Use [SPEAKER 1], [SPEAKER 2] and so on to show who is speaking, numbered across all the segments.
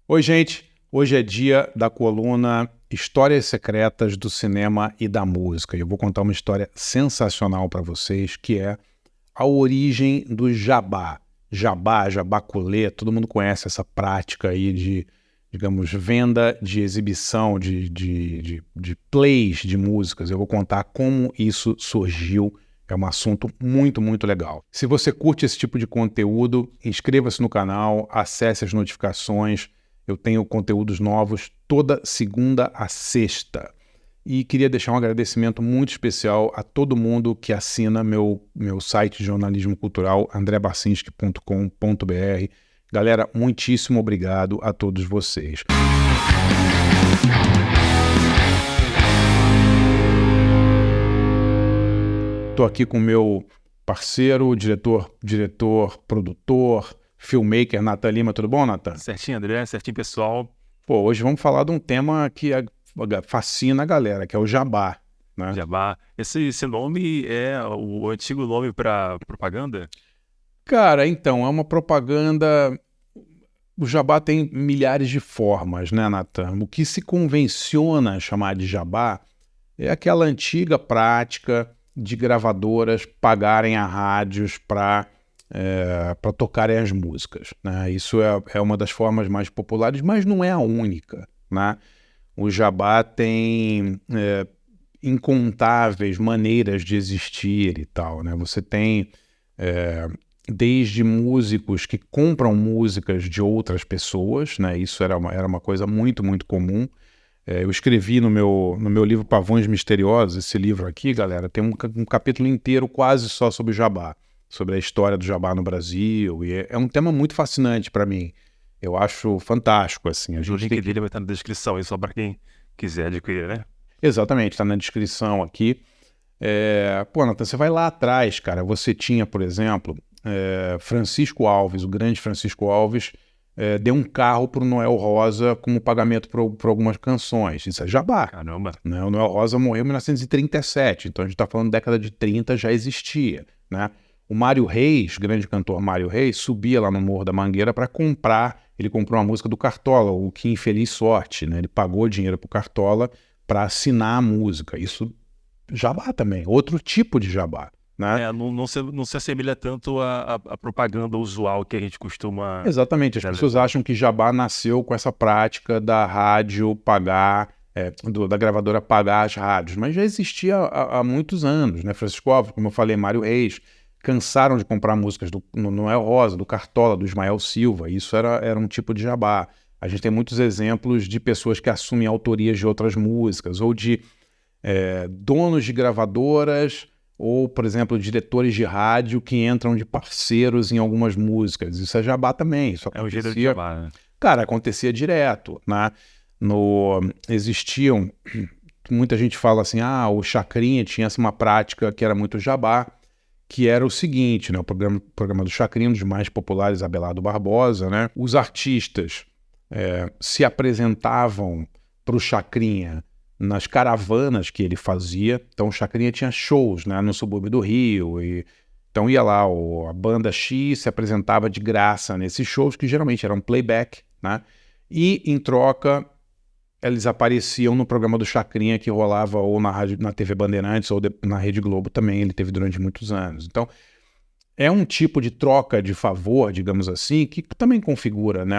[SPEAKER 1] Oi, gente. Hoje é dia da coluna Histórias Secretas do Cinema e da Música. E eu vou contar uma história sensacional para vocês, que é a origem do jabá. Jabá, jabaculê, todo mundo conhece essa prática aí de, digamos, venda de exibição de plays de músicas. Eu vou contar como isso surgiu. É um assunto muito, muito legal. Se você curte esse tipo de conteúdo, inscreva-se no canal, acesse as notificações. Eu tenho conteúdos novos toda segunda a sexta. E queria deixar um agradecimento muito especial a todo mundo que assina meu site de jornalismo cultural, andrebarcinski.com.br. Galera, muitíssimo obrigado a todos vocês. Estou aqui com o meu parceiro, diretor, produtor, filmmaker, Nathan Lima. Tudo bom, Nathan?
[SPEAKER 2] Certinho, André, certinho, pessoal.
[SPEAKER 1] Pô, hoje vamos falar de um tema que fascina a galera, que é o jabá, né?
[SPEAKER 2] Jabá. Esse nome é o antigo nome para propaganda?
[SPEAKER 1] Cara, então, é uma propaganda. O jabá tem milhares de formas, né, Nathan? O que se convenciona a chamar de jabá é aquela antiga prática de gravadoras pagarem a rádios para tocarem as músicas, né? Isso é uma das formas mais populares, mas não é a única, né? O jabá tem incontáveis maneiras de existir e tal, né? Você tem desde músicos que compram músicas de outras pessoas, né? Isso era uma coisa muito, muito comum. Eu escrevi no meu livro Pavões Misteriosos, esse livro aqui, galera, tem um capítulo inteiro quase só sobre o jabá, sobre a história do jabá no Brasil, e é um tema muito fascinante para mim. Eu acho fantástico, assim.
[SPEAKER 2] O link dele vai estar na descrição aí, só para quem quiser adquirir, né?
[SPEAKER 1] Exatamente, está na descrição aqui. Pô, Nathan, você vai lá atrás, cara, você tinha, por exemplo, Francisco Alves, o grande Francisco Alves, deu um carro para o Noel Rosa como pagamento por algumas canções. Isso é jabá.
[SPEAKER 2] Caramba.
[SPEAKER 1] Né? O Noel Rosa morreu em 1937, então a gente está falando da década de 30, já existia, né? O Mário Reis, grande cantor Mário Reis, subia lá no Morro da Mangueira para comprar. Ele comprou uma música do Cartola, o Que Infeliz Sorte, né? Ele pagou dinheiro para o Cartola para assinar a música. Isso, jabá também, outro tipo de jabá, né?
[SPEAKER 2] Não se assemelha tanto à propaganda usual que a gente costuma...
[SPEAKER 1] Exatamente, as pessoas acham que jabá nasceu com essa prática da rádio pagar, da gravadora pagar as rádios, mas já existia há muitos anos, né? Francisco Alves, como eu falei, Mário Reis, cansaram de comprar músicas do Noel Rosa, do Cartola, do Ismael Silva. Isso era um tipo de jabá. A gente tem muitos exemplos de pessoas que assumem autorias de outras músicas, ou de donos de gravadoras, ou, por exemplo, diretores de rádio que entram de parceiros em algumas músicas. Isso é jabá também. Isso
[SPEAKER 2] é um gênero de jabá, né?
[SPEAKER 1] Cara, acontecia direto, né? Existiam... Muita gente fala assim, o Chacrinha tinha uma prática que era muito jabá, que era o seguinte, né? O programa do Chacrinha, um dos mais populares, Abelardo Barbosa, né? Os artistas se apresentavam para o Chacrinha nas caravanas que ele fazia. Então o Chacrinha tinha shows, né, no subúrbio do Rio, então ia lá, a banda X se apresentava de graça nesses shows, que geralmente eram playback, né? E em troca eles apareciam no programa do Chacrinha, que rolava ou na TV Bandeirantes ou na Rede Globo também, ele teve durante muitos anos. Então é um tipo de troca de favor, digamos assim, que também configura, né,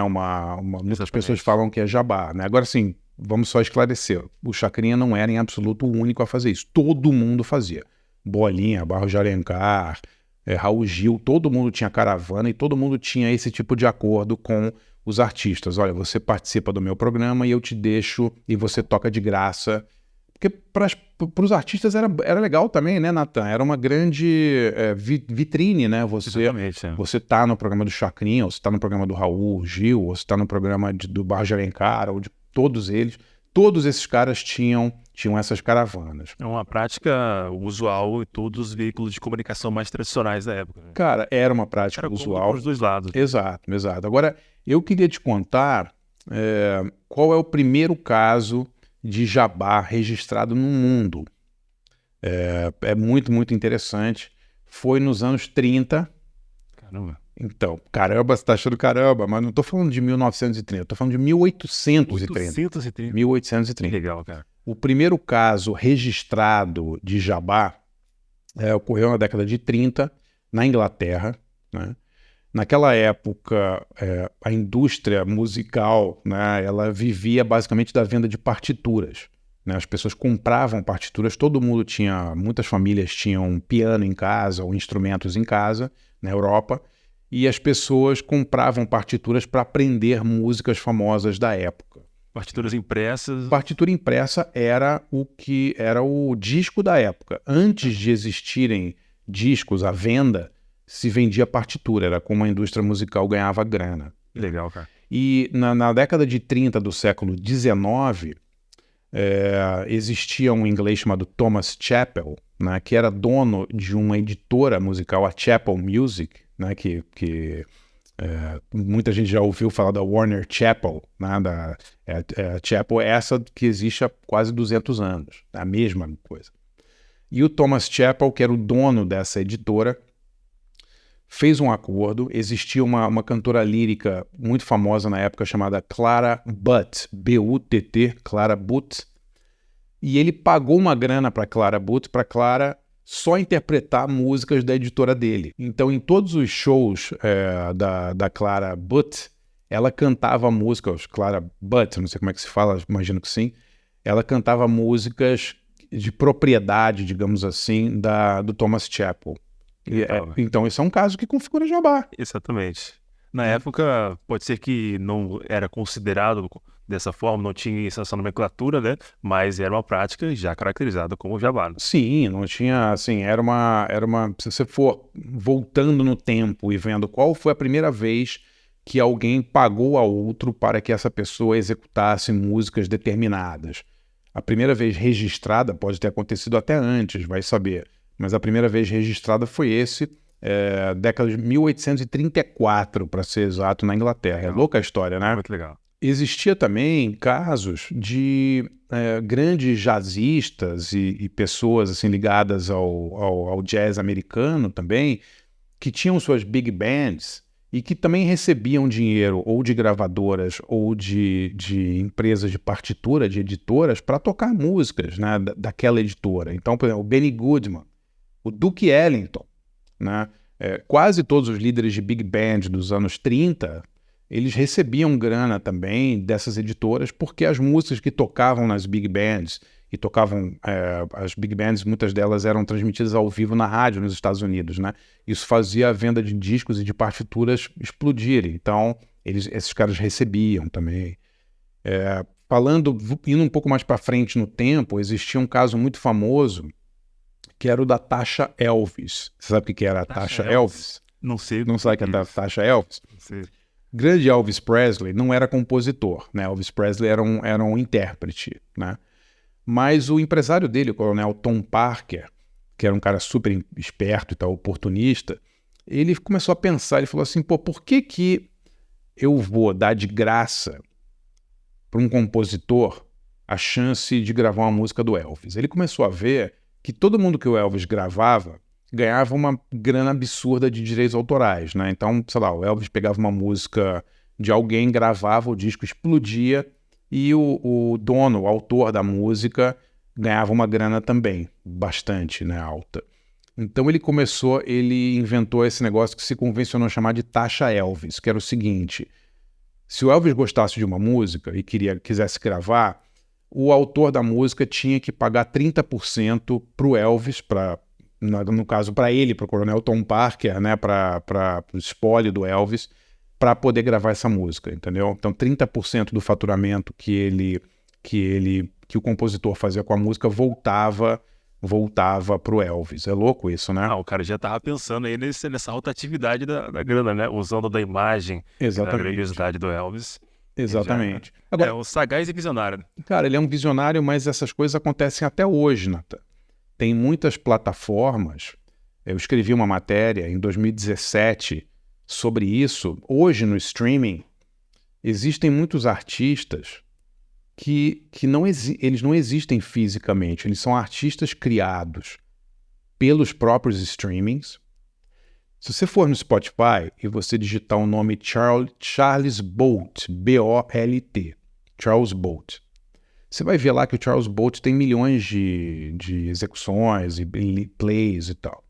[SPEAKER 1] muitas pessoas falam que é jabá, né? Agora sim, vamos só esclarecer, o Chacrinha não era em absoluto o único a fazer isso, todo mundo fazia. Bolinha, Barros de Alencar, Raul Gil, todo mundo tinha caravana e todo mundo tinha esse tipo de acordo com os artistas. Olha, você participa do meu programa e eu te deixo e você toca de graça. Porque para os artistas era legal também, né, Nathan? Era uma grande vitrine, né? Você tá no programa do Chacrinha, ou você tá no programa do Raul Gil, ou você tá no programa do Barros de Alencar, ou de todos eles. Todos esses caras tinham essas caravanas.
[SPEAKER 2] É uma prática usual em todos os veículos de comunicação mais tradicionais da época, né?
[SPEAKER 1] Cara, era uma prática usual.
[SPEAKER 2] Para os dois lados.
[SPEAKER 1] Exato, exato. Agora, eu queria te contar qual é o primeiro caso de jabá registrado no mundo. É muito, muito interessante. Foi nos anos 30.
[SPEAKER 2] Caramba.
[SPEAKER 1] Então, caramba, você tá achando caramba, mas não tô falando de 1930, tô falando de 1830.
[SPEAKER 2] 830.
[SPEAKER 1] 1830.
[SPEAKER 2] Legal, cara.
[SPEAKER 1] O primeiro caso registrado de jabá ocorreu na década de 30, na Inglaterra, né? Naquela época, a indústria musical, né, ela vivia basicamente da venda de partituras, né? As pessoas compravam partituras, todo mundo tinha, muitas famílias tinham piano em casa ou instrumentos em casa, na Europa, e as pessoas compravam partituras para aprender músicas famosas da época.
[SPEAKER 2] Partituras impressas.
[SPEAKER 1] Partitura impressa era o disco da época. Antes de existirem discos à venda, se vendia partitura, era como a indústria musical ganhava grana.
[SPEAKER 2] Legal, cara.
[SPEAKER 1] E na década de 30 do século XIX, existia um inglês chamado Thomas Chappell, né, que era dono de uma editora musical, a Chappell Music, né, que muita gente já ouviu falar da Warner Chappell, né, a Chappell é essa que existe há quase 200 anos, a mesma coisa. E o Thomas Chappell, que era o dono dessa editora, fez um acordo. Existia uma cantora lírica muito famosa na época chamada Clara Butt, B-U-T-T, Clara Butt, e ele pagou uma grana para Clara Butt, para Clara só interpretar músicas da editora dele. Então, em todos os shows da Clara Butt, ela cantava músicas, Clara Butt, não sei como é que se fala, imagino que sim, ela cantava músicas de propriedade, digamos assim, do Thomas Chappell. Então, esse é um caso que configura jabá.
[SPEAKER 2] Exatamente. Na época, pode ser que não era considerado dessa forma, não tinha essa nomenclatura, né? Mas era uma prática já caracterizada como jabá.
[SPEAKER 1] Sim, não tinha, assim, era uma... Se você for voltando no tempo e vendo qual foi a primeira vez que alguém pagou a outro para que essa pessoa executasse músicas determinadas. A primeira vez registrada pode ter acontecido até antes, vai saber. Mas a primeira vez registrada foi década de 1834, para ser exato, na Inglaterra.
[SPEAKER 2] Legal.
[SPEAKER 1] É louca a história, né?
[SPEAKER 2] Muito legal.
[SPEAKER 1] Existia também casos de grandes jazzistas e pessoas assim, ligadas ao jazz americano também, que tinham suas big bands e que também recebiam dinheiro ou de gravadoras ou de empresas de partitura, de editoras, para tocar músicas, né, daquela editora. Então, por exemplo, o Benny Goodman, o Duke Ellington, né, quase todos os líderes de big band dos anos 30, eles recebiam grana também dessas editoras, porque as músicas que tocavam nas big bands, e tocavam, as big bands, muitas delas eram transmitidas ao vivo na rádio nos Estados Unidos, né? Isso fazia a venda de discos e de partituras explodirem. Então, esses caras recebiam também. Indo um pouco mais para frente no tempo, existia um caso muito famoso, que era o da Tasha Elvis. Você sabe o que era a Tasha Elvis?
[SPEAKER 2] Não sei.
[SPEAKER 1] Não sabe o que é a Tasha Elvis?
[SPEAKER 2] Não sei.
[SPEAKER 1] Grande Elvis Presley não era compositor, né? Elvis Presley era um intérprete, né? Mas o empresário dele, o coronel Tom Parker, que era um cara super esperto e tal, oportunista, ele começou a pensar, ele falou assim, pô, por que eu vou dar de graça para um compositor a chance de gravar uma música do Elvis? Ele começou a ver que todo mundo que o Elvis gravava ganhava uma grana absurda de direitos autorais, né? Então, sei lá, o Elvis pegava uma música de alguém, gravava, o disco explodia e o dono, o autor da música, ganhava uma grana também, bastante, né, alta. Então ele inventou esse negócio que se convencionou chamar de taxa Elvis, que era o seguinte: se o Elvis gostasse de uma música e quisesse gravar, o autor da música tinha que pagar 30% para o Elvis, no caso para ele, para o coronel Tom Parker, né, para o espólio do Elvis, para poder gravar essa música, entendeu? Então 30% do faturamento que o compositor fazia com a música voltava para o Elvis. É louco isso, né?
[SPEAKER 2] O cara já estava pensando aí nessa rotatividade da grana, né? Usando da imagem, da grandiosidade do Elvis.
[SPEAKER 1] Exatamente.
[SPEAKER 2] Agora, um sagaz e visionário.
[SPEAKER 1] Cara, ele é um visionário, mas essas coisas acontecem até hoje, Nathan. Tem muitas plataformas. Eu escrevi uma matéria em 2017 sobre isso. Hoje, no streaming, existem muitos artistas que eles não existem fisicamente. Eles são artistas criados pelos próprios streamings, Se você for no Spotify e você digitar o nome Charles Bolt, B-O-L-T, Charles Bolt, você vai ver lá que o Charles Bolt tem milhões de execuções e plays e tal.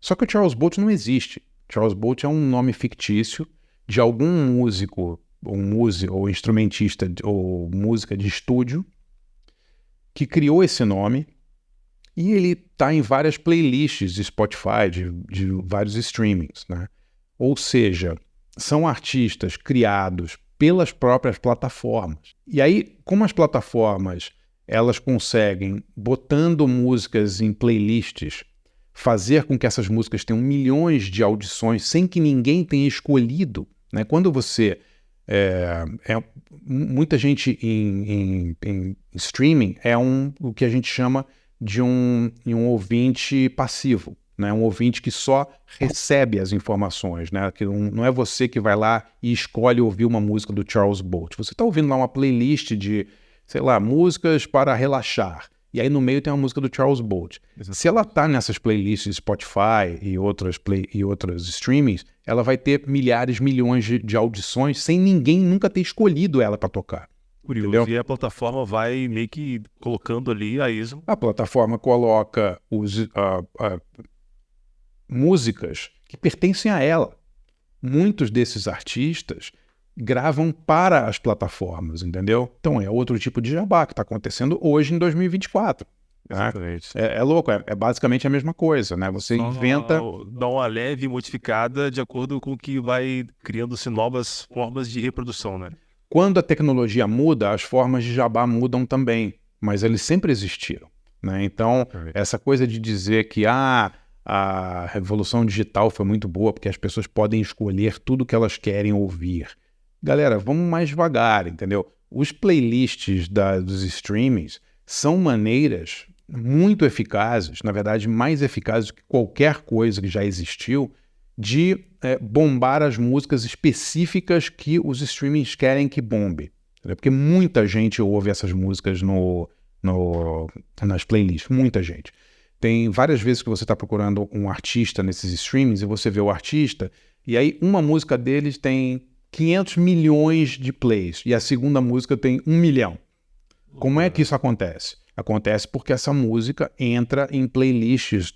[SPEAKER 1] Só que o Charles Bolt não existe. Charles Bolt é um nome fictício de algum músico ou instrumentista ou música de estúdio que criou esse nome e ele está em várias playlists de Spotify, de vários streamings, né? Ou seja, são artistas criados pelas próprias plataformas. E aí, como as plataformas elas conseguem, botando músicas em playlists, fazer com que essas músicas tenham milhões de audições sem que ninguém tenha escolhido, né? Quando você... muita gente em streaming é o que a gente chama de um ouvinte passivo, né? Um ouvinte que só recebe as informações, né? Que não é você que vai lá e escolhe ouvir uma música do Charles Bolt. Você está ouvindo lá uma playlist de, sei lá, músicas para relaxar. E aí no meio tem uma música do Charles Bolt. Exatamente. Se ela está nessas playlists de Spotify e outras streamings, ela vai ter milhares, milhões de audições sem ninguém nunca ter escolhido ela para tocar.
[SPEAKER 2] Curioso. Entendeu? E a plataforma vai meio que colocando ali a ISO.
[SPEAKER 1] A plataforma coloca músicas que pertencem a ela. Muitos desses artistas gravam para as plataformas, entendeu? Então é outro tipo de jabá que está acontecendo hoje em 2024. Né? É louco, é basicamente a mesma coisa, né? Você inventa...
[SPEAKER 2] Dá uma leve modificada de acordo com que vai criando-se novas formas de reprodução, né?
[SPEAKER 1] Quando a tecnologia muda, as formas de jabá mudam também, mas eles sempre existiram, né? Então, essa coisa de dizer que a revolução digital foi muito boa porque as pessoas podem escolher tudo que elas querem ouvir. Galera, vamos mais devagar, entendeu? Os playlists dos streamings são maneiras muito eficazes, na verdade mais eficazes do que qualquer coisa que já existiu, de bombar as músicas específicas que os streamings querem que bombe. Entendeu? Porque muita gente ouve essas músicas nas playlists, muita gente. Tem várias vezes que você está procurando um artista nesses streamings e você vê o artista e aí uma música deles tem 500 milhões de plays e a segunda música tem 1 milhão. Como é que isso acontece? Acontece porque essa música entra em playlists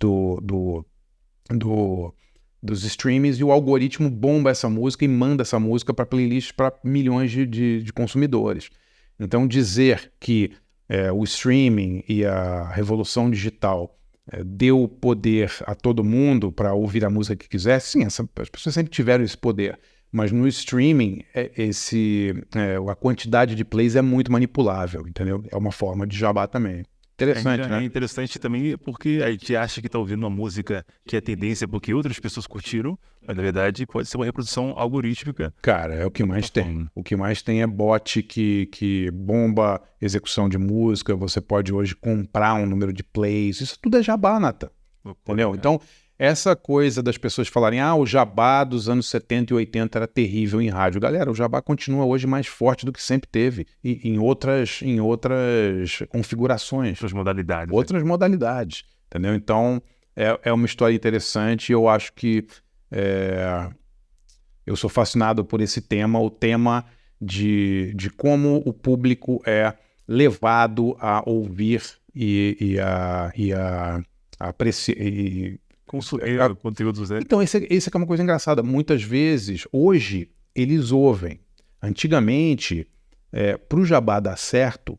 [SPEAKER 1] dos streamings e o algoritmo bomba essa música e manda essa música para playlists para milhões de consumidores. Então dizer que o streaming e a revolução digital deu poder a todo mundo para ouvir a música que quiser, sim, as pessoas sempre tiveram esse poder. Mas no streaming, a quantidade de plays é muito manipulável, entendeu? É uma forma de jabá também. Interessante, né?
[SPEAKER 2] É interessante também porque a gente acha que está ouvindo uma música que é tendência porque outras pessoas curtiram, mas na verdade pode ser uma reprodução algorítmica.
[SPEAKER 1] Cara, é o que mais tem. O que mais tem é bot que bomba execução de música, você pode hoje comprar um número de plays, isso tudo é jabá, Nathan. Entendeu? Então... essa coisa das pessoas falarem o jabá dos anos 70 e 80 era terrível em rádio. Galera, o jabá continua hoje mais forte do que sempre teve. E em outras configurações. Outras modalidades. Entendeu? Então, é uma história interessante. Eu acho que eu sou fascinado por esse tema. O tema de como o público é levado a ouvir e a apreciar...
[SPEAKER 2] consumir conteúdos, né?
[SPEAKER 1] Então, esse é uma coisa engraçada. Muitas vezes, hoje, eles ouvem. Antigamente, para o jabá dar certo,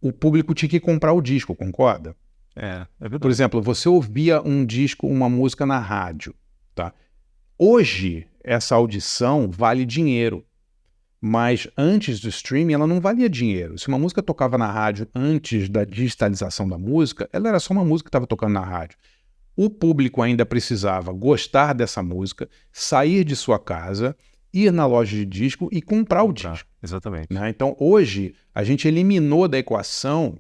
[SPEAKER 1] o público tinha que comprar o disco, concorda?
[SPEAKER 2] É verdade.
[SPEAKER 1] Por exemplo, você ouvia um disco, uma música na rádio, tá? Hoje, essa audição vale dinheiro. Mas antes do streaming, ela não valia dinheiro. Se uma música tocava na rádio antes da digitalização da música, ela era só uma música que estava tocando na rádio. O público ainda precisava gostar dessa música, sair de sua casa, ir na loja de disco e comprar o disco.
[SPEAKER 2] Exatamente.
[SPEAKER 1] Né? Então, hoje, a gente eliminou da equação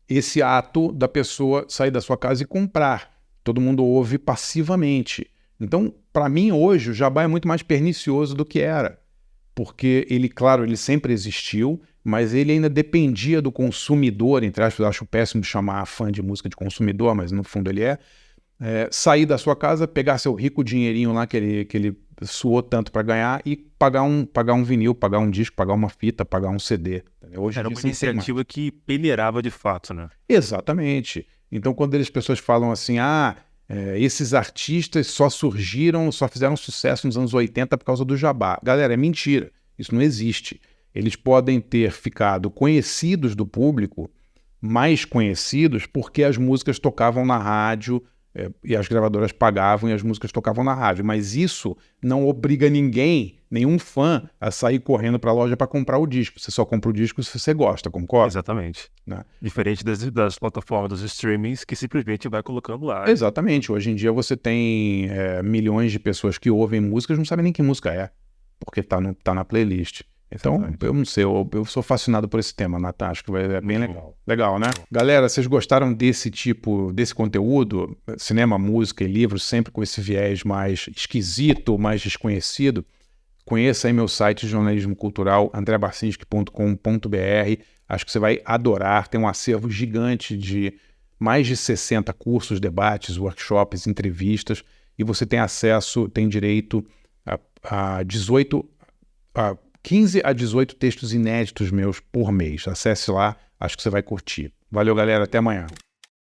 [SPEAKER 1] esse ato da pessoa sair da sua casa e comprar. Todo mundo ouve passivamente. Então, para mim, hoje, o jabá é muito mais pernicioso do que era. Porque ele, claro, ele sempre existiu, mas ele ainda dependia do consumidor, entre aspas, eu acho péssimo chamar fã de música de consumidor, mas no fundo ele é, sair da sua casa, pegar seu rico dinheirinho lá que ele suou tanto para ganhar e pagar um vinil, pagar um disco, pagar uma fita, pagar um CD. Entendeu? Hoje
[SPEAKER 2] Era
[SPEAKER 1] em
[SPEAKER 2] uma
[SPEAKER 1] dia você não tem mais.
[SPEAKER 2] iniciativa que peneirava de fato, né?
[SPEAKER 1] Exatamente. Então, quando as pessoas falam assim, esses artistas só surgiram, só fizeram sucesso nos anos 80 por causa do jabá. Galera, é mentira. Isso não existe. Eles podem ter ficado conhecidos do público, mais conhecidos, porque as músicas tocavam na rádio, e as gravadoras pagavam e as músicas tocavam na rádio. Mas isso não obriga ninguém, nenhum fã, a sair correndo para a loja para comprar o disco. Você só compra o disco se você gosta, concorda?
[SPEAKER 2] Exatamente.
[SPEAKER 1] Né?
[SPEAKER 2] Diferente das plataformas dos streamings que simplesmente vai colocando lá.
[SPEAKER 1] Exatamente. Hoje em dia você tem milhões de pessoas que ouvem músicas e não sabem nem que música é, porque tá na playlist. Então,
[SPEAKER 2] Exatamente.
[SPEAKER 1] eu não sei, eu sou fascinado por esse tema, Natan, acho que é bem legal. Legal, né? Galera, vocês gostaram desse conteúdo? Cinema, música e livros, sempre com esse viés mais esquisito, mais desconhecido? Conheça aí meu site de jornalismo cultural, andrebarcinski.com.br. Acho que você vai adorar. Tem um acervo gigante de mais de 60 cursos, debates, workshops, entrevistas, e você tem direito a 15 a 18 textos inéditos meus por mês. Acesse lá, acho que você vai curtir. Valeu, galera, até amanhã.